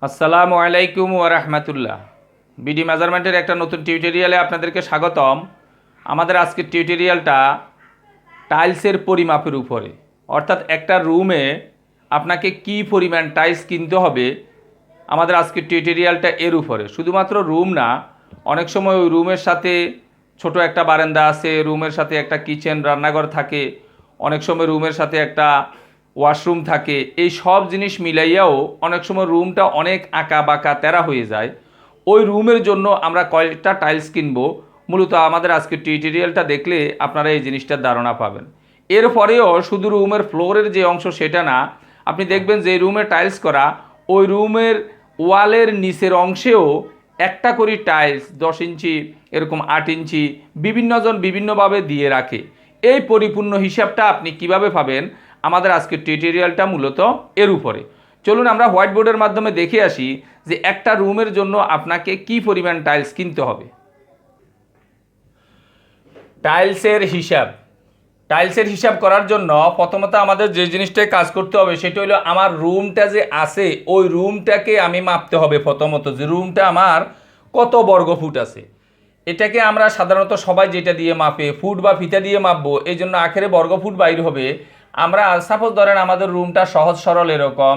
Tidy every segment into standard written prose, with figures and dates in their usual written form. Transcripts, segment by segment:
আসসালামু আলাইকুম ওয়া রাহমাতুল্লাহ। বিডি মেজারমেন্টের একটা নতুন টিউটোরিয়ালে আপনাদেরকে স্বাগতম। আমাদের আজকের টিউটোরিয়ালটা টাইলসের পরিমাপের উপরে, অর্থাৎ একটা রুমে আপনাকে কি পরিমাণ টাইলস কিনতে হবে, আমাদের আজকের টিউটোরিয়ালটা এর উপরে। শুধুমাত্র রুম না, অনেক সময় ওই রুমের সাথে ছোট একটা বারান্দা আছে, রুমের সাথে একটা কিচেন রান্নাঘর থাকে, অনেক সময় রুমের সাথে একটা ওয়াশরুম থাকে। এই সব জিনিস মিলাইয়াও অনেক সময় রুমটা অনেক আঁকা বাঁকা তেরা হয়ে যায়। ওই রুমের জন্য আমরা কয়েকটা টাইলস কিনবো, মূলত আমাদের আজকের টিউটোরিয়ালটা দেখলে আপনারা এই জিনিসটার ধারণা পাবেন। এরপরেও শুধু রুমের ফ্লোরের যে অংশ সেটা না, আপনি দেখবেন যে রুমে টাইলস করা, ওই রুমের ওয়ালের নিচের অংশেও একটা করে টাইলস 10 ইঞ্চি, এরকম 8 ইঞ্চি বিভিন্নজন বিভিন্নভাবে দিয়ে রাখে। এই পরিপূর্ণ হিসাবটা আপনি কিভাবে পাবেন, আমাদের আজকের টিউটোরিয়ালটা মূলত এর উপরে। চলুন আমরা হোয়াইট বোর্ডের মাধ্যমে দেখে আসি যে একটা রুমের জন্য আপনাকে কি পরিমাণ টাইলস কিনতে হবে। টাইলসের হিসাব করার জন্য প্রথমত আমাদের যে জিনিসটায় কাজ করতে হবে সেটা হলো আমার রুমটা যে আছে ওই রুমটাকে আমি মাপতে হবে। প্রথমত যে রুমটা আমার কত বর্গ ফুট আছে, এটাকে আমরা সাধারণত সবাই যেটা দিয়ে মাপে ফুট বা ফিতা দিয়ে মাপবো, এই জন্য আখেরে বর্গ ফুট বাইর হবে। আমরা সাপোজ ধরেন আমাদের রুমটা সহজ সরল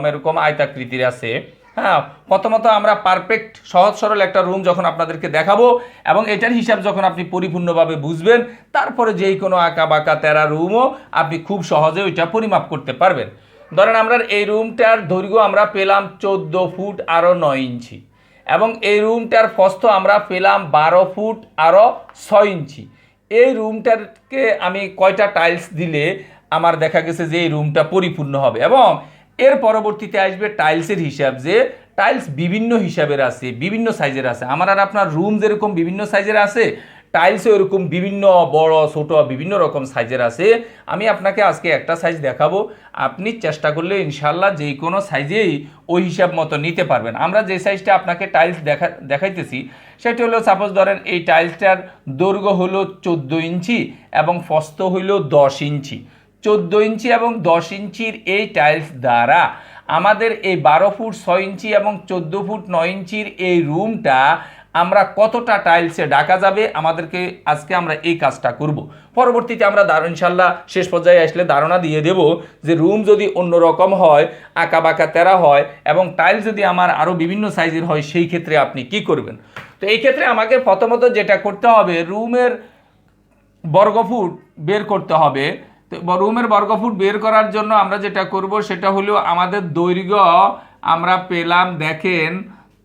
এরকম আয়তাকৃতির আছে। হ্যাঁ, প্রথমত আমরা পারফেক্ট সহজ সরল একটা রুম যখন আপনাদেরকে দেখাবো এবং এটার হিসাব যখন আপনি পরিপূর্ণভাবে বুঝবেন, তারপরে যেই কোনো আঁকা বাঁকা তেরা রুমও আপনি খুব সহজে ওইটা পরিমাপ করতে পারবেন। ধরেন আমরা এই রুমটার দৈর্ঘ্য আমরা পেলাম 14 ফুট আরও 9 ইঞ্চি এবং এই রুমটার প্রস্থ আমরা পেলাম 12 ফুট আরও 6 ইঞ্চি। এই রুমটাকে আমি কয়টা টাইলস দিলে আমার দেখা গেছে যে এই রুমটা পরিপূর্ণ হবে। এবং এর পরবর্তীতে আসবে টাইলসের হিসাব, যে টাইলস বিভিন্ন হিসাবের আছে, বিভিন্ন সাইজের আছে। আমার আর আপনার রুম যেরকম বিভিন্ন সাইজের আছে, টাইলসও এরকম বিভিন্ন বড় ছোট বিভিন্ন রকম সাইজের আছে। আমি আপনাকে আজকে একটা সাইজ দেখাবো, আপনি চেষ্টা করলে ইনশাল্লাহ যে কোনো সাইজেই ওই হিসাব মতো নিতে পারবেন। আমরা যে সাইজটা আপনাকে টাইলস দেখাইতেছি সেটা হলো, সাপোজ ধরেন এই টাইলসটার দৈর্ঘ্য হলো 14 ইঞ্চি এবং প্রস্থ হইল 10 ইঞ্চি। 14 ইঞ্চি এবং 10 ইঞ্চির এই টাইলস দ্বারা আমাদের এই 12 ফুট 6 ইঞ্চি এবং 14 ফুট 9 ইঞ্চির এই রুমটা আমরা কতটা টাইলসে ঢাকা যাবে, আমাদেরকে আজকে আমরা এই কাজটা করব। পরবর্তীতে আমরা ইনশাল্লাহ শেষ পর্যায়ে আসলে ধারণা দিয়ে দেব যে রুম যদি অন্য রকম হয়, আঁকা বাঁকা তেরা হয় এবং টাইলস যদি আমার আরও বিভিন্ন সাইজের হয়, সেই ক্ষেত্রে আপনি কি করবেন। তো এই ক্ষেত্রে আমাকে প্রথমত যেটা করতে হবে, রুমের বর্গফুট বের করতে হবে। তো রুমের বর্গফুট বের করার জন্য আমরা যেটা করব সেটা হলো, আমাদের দৈর্ঘ্য আমরা পেলাম দেখেন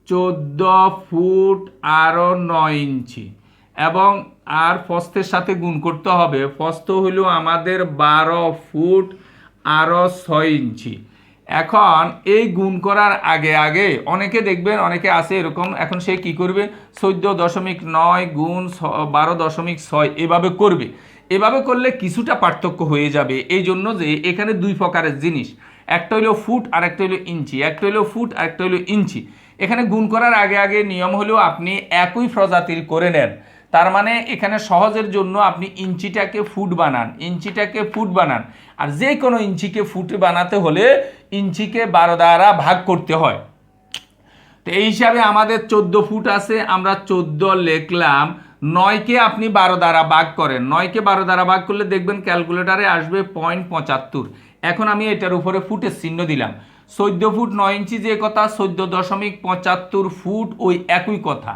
14 ফুট আরও 9 ইঞ্চি এবং আর প্রস্থের সাথে গুণ করতে হবে। প্রস্থ হলো আমাদের 12 ফুট আরও 6 ইঞ্চি। এখন এই গুণ করার আগে আগে অনেকে দেখবেন, অনেকে আছে এরকম, এখন সে কি করবে, 14.9 গুণ 12.6 এভাবে করবে। এভাবে করলে কিছুটা পার্থক্য হয়ে যাবে, এই জন্য যে এখানে দুই প্রকারের জিনিস, একটা হলো ফুট আর একটা হলো ইঞ্চি, একটা হলো ফুট আর একটা হলো ইঞ্চি। এখানে গুণ করার আগে আগে নিয়ম হলো আপনি একই প্রজাতির করে নেন। তার মানে এখানে সহজের জন্য আপনি ইঞ্চিটাকে ফুট বানান, আর যে কোনো ইঞ্চিকে ফুট বানাতে হলে ইঞ্চিকে 12 দ্বারা ভাগ করতে হয়। তো এই হিসাবে আমাদের 14 ফুট আছে, আমরা 14 লিখলাম। 9কে আপনি 12 দ্বারা ভাগ করেন, 9কে 12 দ্বারা ভাগ করলে দেখবেন ক্যালকুলেটারে আসবে 0.75। এখন আমি এটার উপরে ফুটের চিহ্ন দিলাম। 14 ফুট 9 ইঞ্চি যে কথা, 14.75 ফুট ওই একই কথা।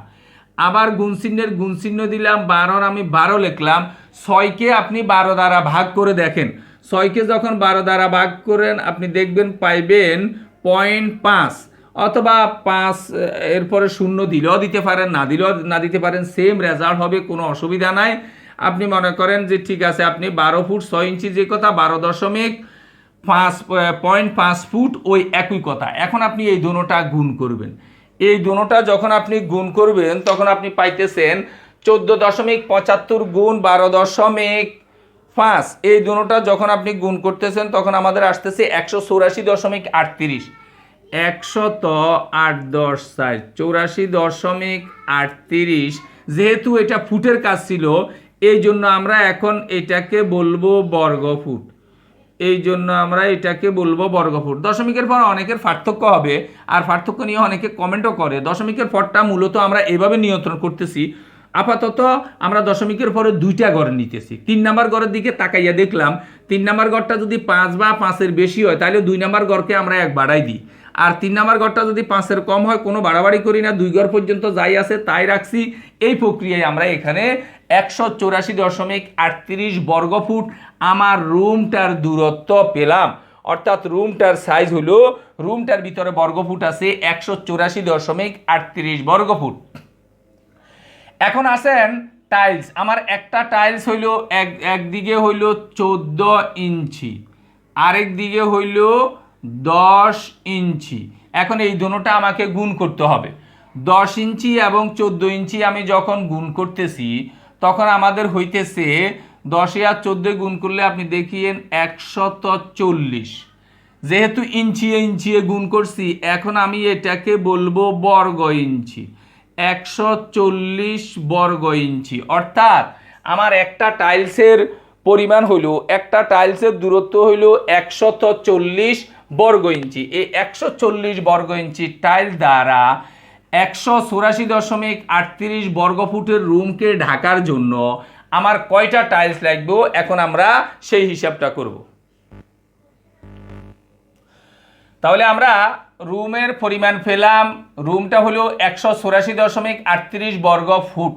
আবার গুণচিহ্নের গুণচিহ্ন দিলাম, 12 আমি 12 লিখলাম। 6কে আপনি 12 দ্বারা ভাগ করে দেখেন, 6কে যখন 12 দ্বারা ভাগ করেন আপনি দেখবেন পাইবেন 0.5 অথবা 5, এরপরে শূন্য দিলেও দিতে পারেন, না দিতে পারেন, সেম রেজাল্ট হবে, কোনো অসুবিধা নাই। আপনি মনে করেন যে ঠিক আছে, আপনি 12 ফুট 6 ইঞ্চি যে কথা, 12.5 ফুট ওই একই কথা। এখন আপনি এই দুটোটা গুণ করবেন। এই দুটোটা যখন আপনি গুণ করবেন তখন আপনি পাইতেছেন 14.75 গুণ 12.5। এই দুটোটা যখন আপনি গুণ করতেছেন তখন আমাদের আসতেছে 184.38। 100 যেহেতু এটা ফুটের কাজ ছিল, এই জন্য আমরা এখন এটাকে বলবো বর্গ ফুট। এই জন্য আমরা এটাকে বলবো বর্গফুট। দশমিকের পর অনেকের পার্থক্য হবে, আর পার্থক্য নিয়ে অনেকে কমেন্টও করে। দশমিকের পরটা মূলত আমরা এভাবে নিয়ন্ত্রণ করতেছি। আপাতত আমরা দশমিকের পরে দুইটা ঘর নিতেছি। 3 নাম্বার ঘরের দিকে তাকাইয়া দেখলাম 3 নাম্বার ঘরটা যদি 5 বা 5-এর বেশি হয় তাহলে 2 নাম্বার ঘরকে আমরা 1 বাড়াই দিই। আর 3 নাম্বার ঘরটা যদি 5-এর কম হয় কোনো বাড়াবাড়ি করি না, 2 ঘর পর্যন্ত যাই আছে তাই রাখছি। এই প্রক্রিয়ায় আমরা এখানে 184.38 বর্গফুট আমার রুমটার দূরত্ব পেলাম। অর্থাৎ রুমটার সাইজ হলো, রুমটার ভিতরে বর্গফুট আছে 184.38 বর্গফুট। এখন আসেন টাইলস। আমার একটা টাইলস হইল একদিকে হইল 14 ইঞ্চি, আরেক দিকে হইল 10 ইঞ্চি। এখন এই দুটোটা আমাকে গুণ করতে হবে। 10 ইঞ্চি এবং 14 ইঞ্চি আমি যখন গুণ করতেছি তখন আমাদের হইতেছে 10 আর 14 গুণ করলে আপনি দেখিয়েন 140। যেহেতু ইঞ্চি ইঞ্চি গুণ করছি এখন আমি এটাকে বলবো বর্গ ইঞ্চি। 140 বর্গ ইঞ্চি। অর্থাৎ আমার একটা টাইলসের পরিমাণ হইল, একটা টাইলসের দূরত্ব হইল 140 বর্গ ইঞ্চি। এই 140 বর্গ ইঞ্চি টাইল দ্বারা 184.38 বর্গফুটের রুমকে ঢাকার জন্য আমার কয়টা টাইলস লাগবে এখন আমরা সেই হিসাবটা করব। তাহলে আমরা রুমের পরিমাণ পেলাম, রুমটা হলো 184.38 বর্গ ফুট,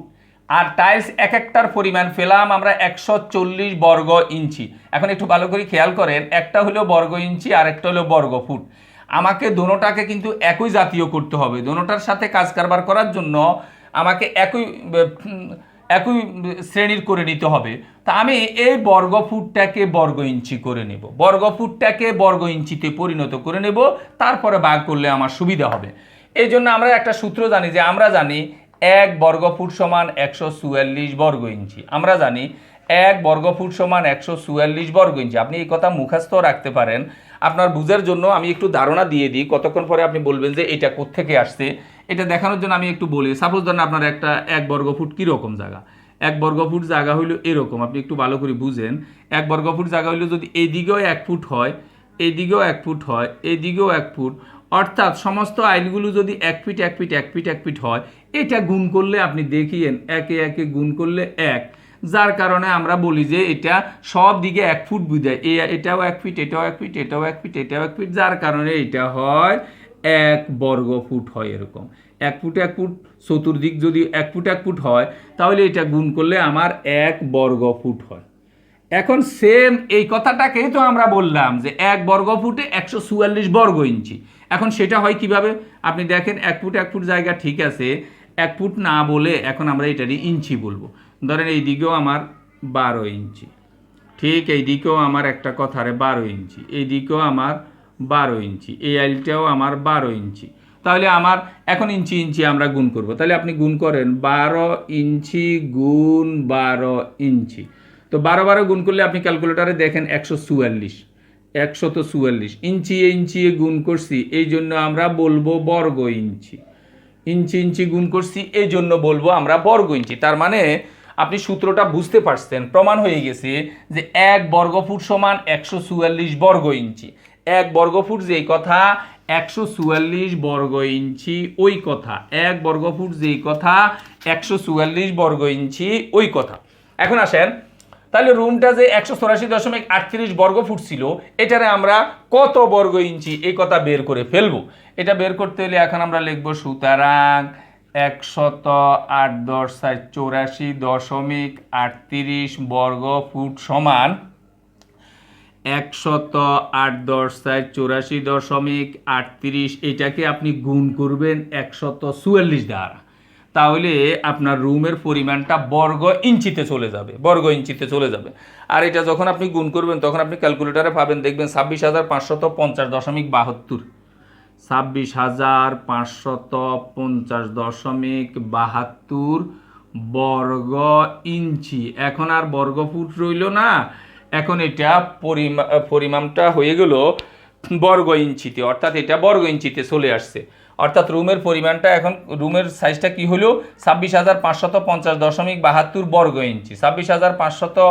আর টাইলস এক একটার পরিমাণ পেলাম আমরা 140 বর্গ ইঞ্চি। এখন একটু ভালো করে খেয়াল করেন, একটা হলো বর্গ ইঞ্চি আর একটা হলো বর্গ ফুট। আমাকে দোনোটাকে কিন্তু একই জাতীয় করতে হবে। দোনোটার সাথে কাজ কারবার করার জন্য আমাকে একই শ্রেণীর করে নিতে হবে। তা আমি এই বর্গ ফুটটাকে বর্গ ইঞ্চি করে নেব, বর্গ ফুটটাকে বর্গ ইঞ্চিতে পরিণত করে নেব, তারপরে ভাগ করলে আমার সুবিধা হবে। এই জন্য আমরা একটা সূত্র জানি, যে আমরা জানি 1 বর্গ ফুট সমান 144 বর্গ ইঞ্চি। আমরা জানি 1 বর্গ ফুট সমান 144 বর্গ ইঞ্চি। আপনি এই কথা মুখস্থ রাখতে পারেন। আপনার বুঝার জন্য আমি একটু ধারণা দিয়ে দিই, কতক্ষণ পরে আপনি বলবেন যে এটা কোত্থেকে আসছে। এটা দেখানোর জন্য আমি একটু বলি। সাপোজ ধরেন আপনার একটা 1 বর্গ ফুট কীরকম জায়গা, 1 বর্গ ফুট জায়গা হইলো এরকম। আপনি একটু ভালো করে বুঝেন, 1 বর্গ ফুট জায়গা হইলো যদি এইদিকেও 1 ফুট হয়, এইদিকেও 1 ফুট হয়, এইদিকেও 1 ফুট, অর্থাৎ সমস্ত আইলগুলো যদি 1 ফিট 1 ফিট 1 ফিট 1 ফিট হয়, এটা গুণ করলে আপনি দেখিয়েন একে একে গুণ করলে 1, যার কারণে আমরা বলি যে এটা সব দিকে 1 ফুট বুঝায়। এটাও 1 ফিট, এটাও 1 ফিট, এটাও 1 ফিট, এটাও 1 ফিট, যার কারণে এটা হয় 1 বর্গ ফুট হয় এরকম। 1 ফুট 1 ফুট চতুর্দিক যদি 1 ফুট 1 ফুট হয় তাহলে এটা গুণ করলে আমার 1 বর্গ ফুট হয়। এখন সেম এই কথাটাকেই তো আমরা বললাম যে 1 বর্গ ফুটে 144 বর্গ ইঞ্চি। এখন সেটা হয় কিভাবে আপনি দেখেন, 1 ফুট 1 ফুট জায়গা ঠিক আছে, 1 ফুট না বলে এখন আমরা এটারই ইঞ্চি বলবো। ধরেন এই দিকেও আমার 12 ইঞ্চি, ঠিক এই দিকেও আমার একটা কথারে 12 ইঞ্চি, এই দিকেও আমার 12 ইঞ্চি, এই আইলটাও আমার 12 ইঞ্চি। তাহলে আমার এখন ইঞ্চি ইঞ্চি আমরা গুণ করব। তাহলে আপনি গুণ করেন 12 ইঞ্চি গুণ 12 ইঞ্চি। তো 12 গুণ করলে আপনি ক্যালকুলেটারে দেখেন 144, 144 ইঞ্চি ইঞ্চি গুণ করছি এই জন্য আমরা বলবো বর্গ ইঞ্চি। ইঞ্চি ইঞ্চি গুণ করছি এই জন্য বলবো আমরা বর্গ ইঞ্চি। তার মানে আপনি সূত্রটা বুঝতে পারছেন, প্রমাণ হয়ে গেছে যে 1 বর্গ ফুট সমান 144 বর্গ ইঞ্চি। 1 বর্গ ফুট যেই কথা 144 বর্গ ইঞ্চি ওই কথা, 1 বর্গ ফুট যেই কথা 144 বর্গ ইঞ্চি ওই কথা। এখন আসেন, তাহলে রুমটা যে 184.38 বর্গ ফুট ছিল এটারে আমরা কত বর্গ ইঞ্চি এই কথা বের করে ফেলবো। এটা বের করতে হলে এখন আমরা লিখবো সুতরাং 108.84 বর্গ ফুট সমান 108.84, এটাকে আপনি গুণ করবেন 144 দ্বারা। তাহলে আপনার রুমের পরিমাণটা বর্গ ইঞ্চিতে চলে যাবে, বর্গ ইঞ্চিতে চলে যাবে। আর এটা যখন আপনি গুণ করবেন তখন আপনি ক্যালকুলেটারে পাবেন, দেখবেন 26,550.72, 26,550.72 বর্গ ইঞ্চি। এখন আর বর্গ ফুট রইল না, এখন এটা পরিমাণটা হয়ে গেল বর্গ ইঞ্চিতে, অর্থাৎ এটা বর্গ ইঞ্চিতে চলে আসছে। অর্থাৎ রুমের পরিমাণটা এখন রুমের সাইজটা কি হলো 26,550.72 বর্গ ইঞ্চি। 26,550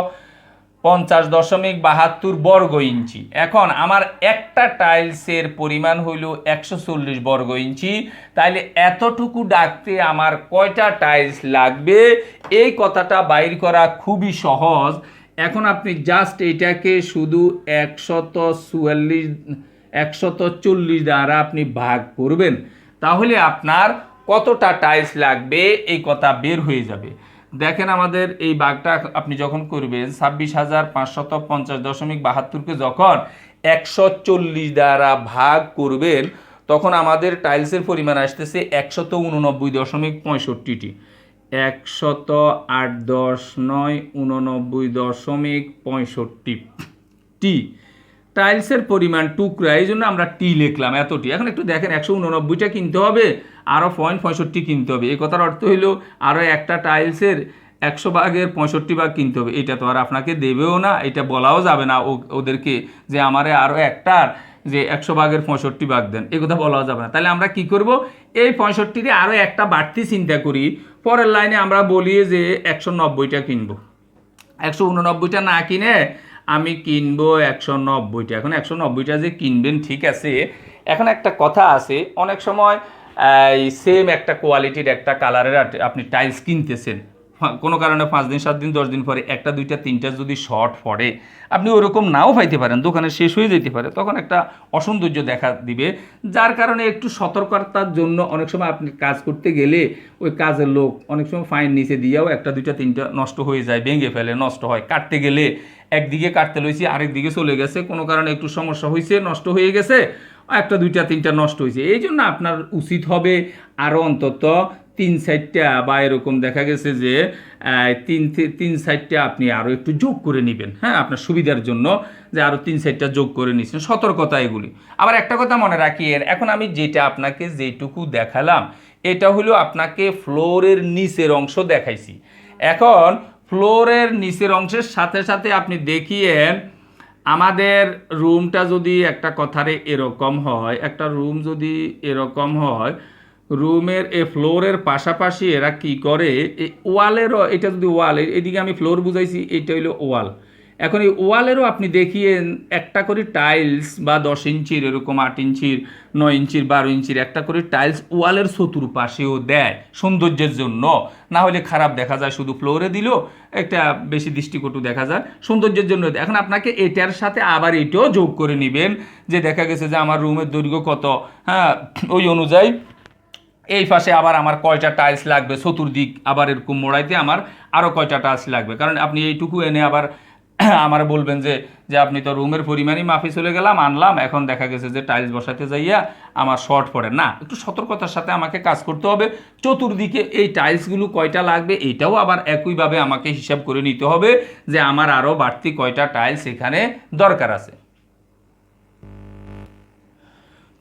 50.72 বর্গ ইঞ্চি। এখন আমার একটা টাইলসের পরিমাণ হইল 140 বর্গ ইঞ্চি, তাইলে এতটুকু ডাকতে আমার কয়টা টাইলস লাগবে এই কথাটা বাইর করা খুবই সহজ। এখন আপনি জাস্ট এটাকে শুধু 140 দ্বারা আপনি ভাগ করবেন, তাহলে আপনার কতটা টাইলস লাগবে এই কথা বের হয়ে যাবে। দেখেন আমাদের এই ভাগটা আপনি যখন করবেন 26,550.72কে যখন 140 দ্বারা ভাগ করবেন, তখন আমাদের টাইলসের পরিমাণ আসতেছে 189.65টি। 108.989.65টি টাইলসের পরিমাণ টুকরা, এই জন্য আমরা টি লিখলাম এতটি। এখন একটু দেখেন 189টা কিনতে হবে, আরও 0.65 কিনতে হবে। এই কথার অর্থ হইল আরও একটা টাইলসের 100 ভাগের 65 ভাগ কিনতে হবে। এটা তো আর আপনাকে দেবেও না, এটা বলাও যাবে না ওদেরকে যে আমারে আরও একটার যে 100 ভাগের 65 ভাগ দেন, এ কথা বলাও যাবে না। তাহলে আমরা কি করব, এই 65-রে আরও একটা বাড়তি চিন্তা করি। পরের লাইনে আমরা বলি যে 190টা কিনবো। 189টা না কিনে আমি কিনবো 190টা। এখন 190টা যে কিনবেন ঠিক আছে, এখন একটা কথা আছে, অনেক সময় এই সেম একটা কোয়ালিটির একটা কালারের আপনি টাইলস কিনতেছেন, কোনো কারণে 5 দিন 7 দিন 10 দিন পরে একটা দুইটা তিনটা যদি শর্ট পড়ে, আপনি ওরকম নাও পাইতে পারেন, দোকানে শেষ হয়ে যেতে পারে, তখন একটা অসৌন্দর্য দেখা দিবে। যার কারণে একটু সতর্কতার জন্য অনেক সময় আপনি কাজ করতে গেলে ওই কাজের লোক অনেক সময় ফাইন নিচে দিয়েও একটা দুইটা তিনটা নষ্ট হয়ে যায়, ভেঙে ফেলে, নষ্ট হয়। কাটতে গেলে একদিকে কাটতে লইছি, আরেক দিকে চলে গেছে, কোনো কারণে একটু সমস্যা হয়েছে, নষ্ট হয়ে গেছে, একটা দুইটা তিনটা নষ্ট হয়েছে। এই জন্য আপনার উচিত হবে আরও অন্তত 3-4টা বা এরকম দেখা গেছে যে 3-4টা আপনি আরও একটু যোগ করে নেবেন, হ্যাঁ, আপনার সুবিধার জন্য, যে আরও 3-4টা যোগ করে নিচ্ছেন। সতর্কতা এগুলি। আবার একটা কথা মনে রাখিয়েন, এখন আমি যেটা আপনাকে যেটুকু দেখালাম এটা হলো আপনাকে ফ্লোরের নিচের অংশ দেখাইছি। এখন ফ্লোরের নিচের অংশের সাথে সাথে আপনি দেখিয়েন আমাদের রুমটা যদি একটা কথারে এরকম হয়, একটা রুম যদি এরকম হয়, রুমের এই ফ্লোরের পাশাপাশি এরা কি করে, এই ওয়ালেরও, এটা যদি ওয়াল, এদিকে আমি ফ্লোর বুঝাইছি, এটা হইলো ওয়াল। এখন এই ওয়ালেরও আপনি দেখিয়েন একটা করে টাইলস বা 10 ইঞ্চির, এরকম 8 ইঞ্চির, 9 ইঞ্চির, 12 ইঞ্চির একটা করে টাইলস ওয়ালের চতুর্পাশেও দেয় সৌন্দর্যের জন্য। না হলে খারাপ দেখা যায়, শুধু ফ্লোরে দিল একটা বেশি দৃষ্টিকটু দেখা যায়, সৌন্দর্যের জন্য। এখন আপনাকে এটার সাথে আবার এটাও যোগ করে নেবেন, যে দেখা গেছে যে আমার রুমের দৈর্ঘ্য কত, হ্যাঁ, ওই অনুযায়ী এই পাশে আবার আমার কয়টা টাইলস লাগবে, চতুর্দিক আবার এরকম মোড়াইতে আমার আরও কয়টা টাইলস লাগবে। কারণ আপনি এইটুকু এনে আবার আমার বলবেন যে যে আপনি তো রুমের পরিমাণই মাফি চলে গেলাম, আনলাম, এখন দেখা গেছে যে টাইলস বসাতে যাইয়া আমার শর্ট পড়ে না। একটু সতর্কতার সাথে আমাকে কাজ করতে হবে। চতুর্দিকে এই টাইলসগুলো কয়টা লাগবে এটাও আবার একইভাবে আমাকে হিসাব করে নিতে হবে, যে আমার আরও বাড়তি কয়টা টাইলস এখানে দরকার আছে।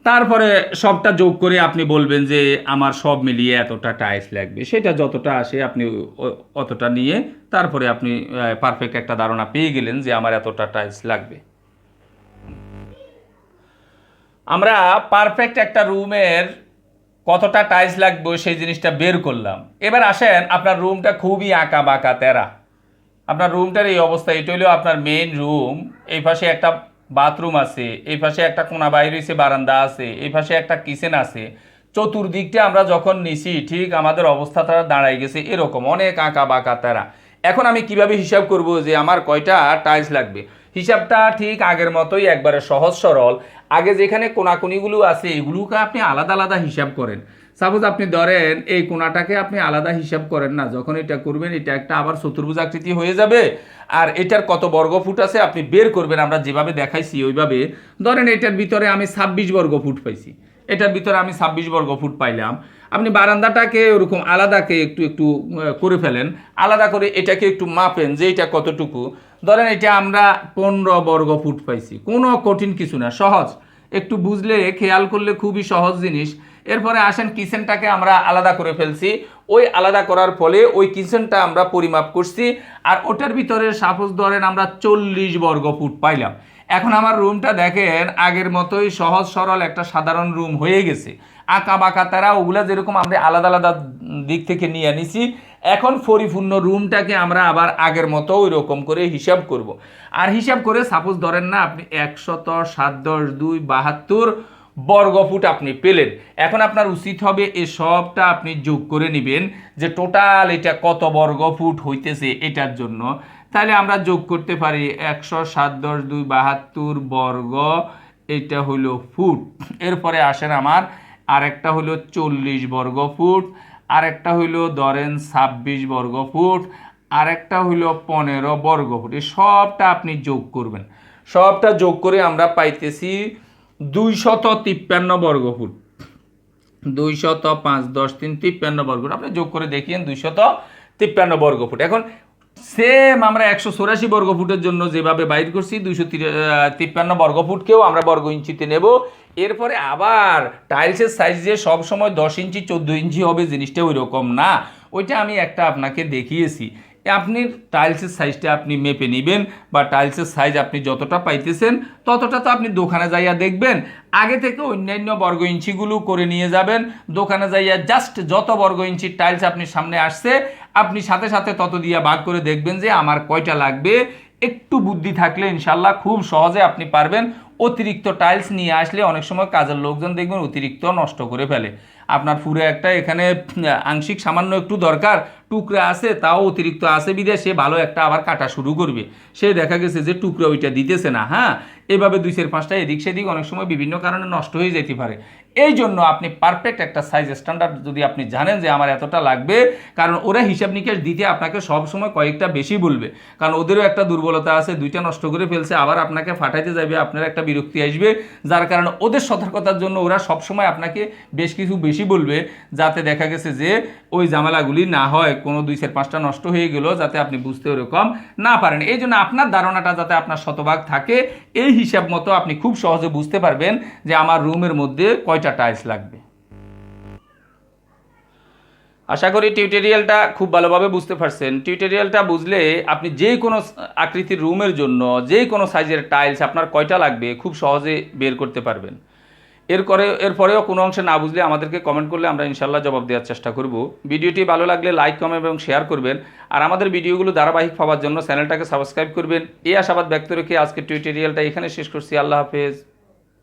তারপরে সবটা যোগ করে আপনি বলবেন যে আমার সব মিলিয়ে এতটা টাইলস লাগবে, সেটা যতটা আসে আপনি অতটা নিয়ে তারপরে আপনি পারফেক্ট একটা ধারণা পেয়ে গেলেন যে আমার এতটা টাইলস লাগবে। আমরা পারফেক্ট একটা রুমের কতটা টাইলস লাগবে সেই জিনিসটা বের করলাম। এবার আসেন, আপনার রুমটা খুবই আঁকা বাঁকা তেরা, আপনার রুমটার এই অবস্থা। এটা হলো আপনার মেইন রুম, এই পাশে একটা বাথরুম আছে, এই পাশে একটা কোনা বাইরে হইছে বারান্দা আছে, এই পাশে একটা কিচেন আছে। চতুর্দিকটা আমরা যখন নিছি ঠিক আমাদের অবস্থাটা দাঁড়াই গেছে এরকম অনেক আঁকা বাঁকা তারা। এখন আমি কিভাবে হিসাব করব যে আমার কয়টা টাইলস লাগবে? হিসাবটা ঠিক আগের মতোই, একবারে সহজ সরল। আগে যেখানে কোনাকুনিগুলো আছে এগুলোকে আপনি আলাদা আলাদা হিসাব করেন। সাপোজ আপনি ধরেন এই কোনাটাকে আপনি আলাদা হিসাব করেন না, যখন এটা করবেন এটা একটা আবার চতুর্ভুজ আকৃতি হয়ে যাবে। আর এটার কত বর্গ ফুট আছে আপনি বের করবেন, আমরা যেভাবে দেখাইছি ওইভাবে। ধরেন এটার ভিতরে আমি 26 বর্গ ফুট পাইছি, এটার ভিতরে আমি 26 বর্গ ফুট পাইলাম। আপনি বারান্দাটাকে ওরকম আলাদাকে একটু একটু করে ফেলেন, আলাদা করে এটাকে একটু মাপেন যে এটা কতটুকু। ধরেন এটা আমরা 15 বর্গ ফুট পাইছি, কোনো কঠিন কিছু না, সহজ, একটু বুঝলে খেয়াল করলে খুবই সহজ জিনিস। এরপরে আসেন কিচেনটাকে আমরা আলাদা করে ফেলছি, ওই আলাদা করার ফলে ওই কিচেনটা আমরা পরিমাপ করছি, আর ওটার ভিতরে সাপোজ ধরেন আমরা 40 বর্গ ফুট পাইলাম। এখন আমার রুমটা দেখেন আগের মতোই সহজ সরল একটা সাধারণ রুম হয়ে গেছে। আঁকা বাঁকা তারা ওগুলা যেরকম আমরা আলাদা আলাদা দিক থেকে নিয়ে নিছি এখন পরিপূর্ণ রুমটাকে আমরা আবার আগের মতো ওই রকম করে হিসাব করব। আর হিসাব করে সাপোজ ধরেন না আপনি 100, 7, 10, 2, 72 বর্গফুট আপনি পেলেন। এখন আপনার উচিত হবে এই সবটা আপনি যোগ করে নেবেন যে টোটাল এটা কত বর্গফুট হইতেছে এটার জন্য। তাহলে আমরা যোগ করতে পারি 100, 7, 10, 2, 72 বর্গ, এটা হইল ফুট। এরপরে আসেন আমার আরেকটা হইল 40 বর্গফুট, আরেকটা হইল ধরেন 26 বর্গফুট, আরেকটা হইল 15 বর্গফুট। এই সবটা আপনি যোগ করবেন। সবটা যোগ করে আমরা পাইতেছি 253 বর্গফুট। 200, 5, 10, 3, 53 বর্গফুট। আপনি যোগ করে দেখিয়েন 253 বর্গফুট। এখন সেম আমরা 184 বর্গফুটের জন্য যেভাবে বাইর করছি 253 বর্গফুটকেও আমরা বর্গ ইঞ্চিতে নেব। এরপরে আবার টাইলসের সাইজ যে সবসময় 10 ইঞ্চি 14 ইঞ্চি হবে জিনিসটা ওই রকম না, ওইটা আমি একটা আপনাকে দেখিয়েছি। আপনি টাইলসের সাইজটা আপনি মেপে নেবেন, বা টাইলসের সাইজ আপনি যতটা পাইতেছেন ততটা তো আপনি দোকানে যাইয়া দেখবেন, আগে থেকে অন্যান্য বর্গ ইঞ্চিগুলো করে নিয়ে যাবেন। দোকানে যাইয়া জাস্ট যত বর্গ ইঞ্চির টাইলস আপনি সামনে আসছে আপনি সাথে সাথে তত দিয়ে ভাগ করে দেখবেন যে আমার কয়টা লাগবে। একটু বুদ্ধি থাকলে ইনশাল্লাহ খুব সহজে আপনি পারবেন। অতিরিক্ত টাইলস নিয়ে আসলে অনেক সময় কাজের লোকজন দেখবেন অতিরিক্ত নষ্ট করে ফেলে। আপনার পুরো একটা এখানে আংশিক সামান্য একটু দরকার টুকরা আছে, তাও অতিরিক্ত আছে বিদেশে সে ভালো একটা আবার কাটা শুরু করবে, সে দেখা গেছে যে টুকরা ওইটা দিতেছে না। হ্যাঁ, এভাবে 2-4-5টা এদিক সেদিক অনেক সময় বিভিন্ন কারণে নষ্ট হয়ে যেতে পারে। এই জন্য আপনি পারফেক্ট একটা সাইজ স্ট্যান্ডার্ড যদি আপনি জানেন যে আমার এতটা লাগবে, কারণ ওরা হিসাব নিকাশ দিতে আপনাকে সব সময় কয়েকটা বেশি বলবে, কারণ ওদেরও একটা দুর্বলতা আছে, 2টা নষ্ট করে ফেলছে আবার আপনাকে ফাটাইতে যাবে, আপনার একটা বিরক্তি আসবে, যার কারণে ওদের সতর্কতার জন্য ওরা সবসময় আপনাকে বেশ কিছু বেশি বলবে, যাতে দেখা গেছে যে ওই ঝামেলাগুলি না হয়, কোনো 2-4-5টা নষ্ট হয়ে গেল যাতে আপনি বুঝতে ওরকম না পারেন। এই জন্য আপনার ধারণাটা যাতে আপনার শতভাগ থাকে, এই হিসাব মতো আপনি খুব সহজে বুঝতে পারবেন যে আমার রুমের মধ্যে কয়টা টাইলস লাগবে। আশা করি টিউটোরিয়ালটা খুব ভালোভাবে বুঝতে পারছেন। টিউটোরিয়ালটা বুঝলে আপনি যে কোনো আকৃতির রুমের জন্য যে কোনো সাইজের টাইলস আপনার কয়টা লাগবে খুব সহজে বের করতে পারবেন। এরপরেও কোনো অংশে না বুঝলে আমাদেরকে কমেন্ট করলে আমরা ইনশাল্লাহ জবাব দেওয়ার চেষ্টা করব। ভিডিওটি ভালো লাগলে লাইক, কমেন্ট এবং শেয়ার করবেন। আর আমাদের ভিডিওগুলো ধারাবাহিক পাওয়ার জন্য চ্যানেলটাকে সাবস্ক্রাইব করবেন। এই আশাবাদ ব্যক্ত রেখে আজকের টিউটোরিয়ালটা এখানে শেষ করছি। আল্লাহ হাফেজ।